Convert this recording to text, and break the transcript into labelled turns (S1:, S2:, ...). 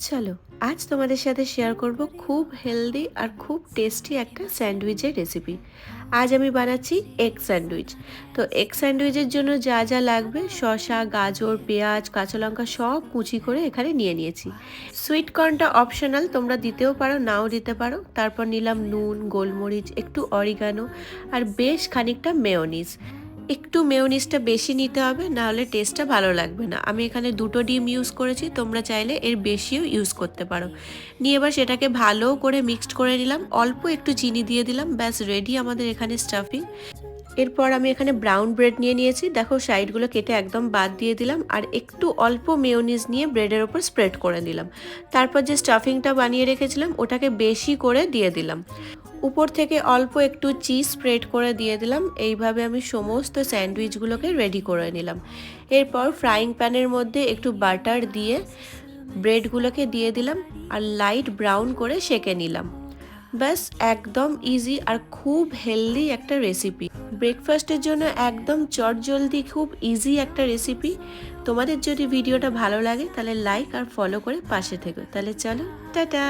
S1: চলো আজ তোমাদের সাথে শেয়ার করব খুব হেলদি আর খুব টেস্টি একটা স্যান্ডউইচের রেসিপি। আজ আমি বানাচ্ছি এগ স্যান্ডউইচ। তো এগ স্যান্ডউইচের জন্য যা যা লাগবে, শসা, গাজর, পেঁয়াজ, কাঁচা লঙ্কা সব কুচি করে এখানে নিয়ে নিয়েছি। সুইট কর্নটা অপশনাল, তোমরা দিতেও পারো নাও দিতে পারো। তারপর নিলাম নুন, গোলমরিচ, একটু অরিগানো আর বেশ খানিকটা মেয়োনিজ। একটু মেয়োনিজটা বেশি নিতে হবে, নাহলে টেস্টটা ভালো লাগবে না। আমি এখানে 2টো ডিম ইউজ করেছি, তোমরা চাইলে এর বেশিও ইউজ করতে পারো। নিয়ে এবার সেটাকে ভালো করে মিক্সড করে নিলাম, অল্প একটু চিনি দিয়ে দিলাম, ব্যাস রেডি আমাদের এখানে স্টাফিং। এরপর আমি এখানে ব্রাউন ব্রেড নিয়ে নিয়েছি, দেখো সাইডগুলো কেটে একদম বাদ দিয়ে দিলাম, আর একটু অল্প মেয়োনিজ নিয়ে ব্রেডের ওপর স্প্রেড করে দিলাম। তারপর যে স্টাফিংটা বানিয়ে রেখেছিলাম ওটাকে বেশি করে দিয়ে দিলাম, উপর থেকে অল্প একটু চিজ স্প্রেড করে দিয়ে দিলাম। এইভাবে আমি সমস্ত স্যান্ডউইচগুলোকে রেডি করে নিলাম। এরপর ফ্রাইং প্যানের মধ্যে একটু বাটার দিয়ে ব্রেডগুলোকে দিয়ে দিলাম আর লাইট ব্রাউন করে সেঁকে নিলাম। ব্যাস, একদম ইজি আর খুব হেলদি একটা রেসিপি। ব্রেকফাস্টের জন্য একদম চটজলদি খুব ইজি একটা রেসিপি। তোমাদের যদি ভিডিওটা ভালো লাগে তাহলে লাইক আর ফলো করে পাশে থেকো। তাহলে চলো, টাটা।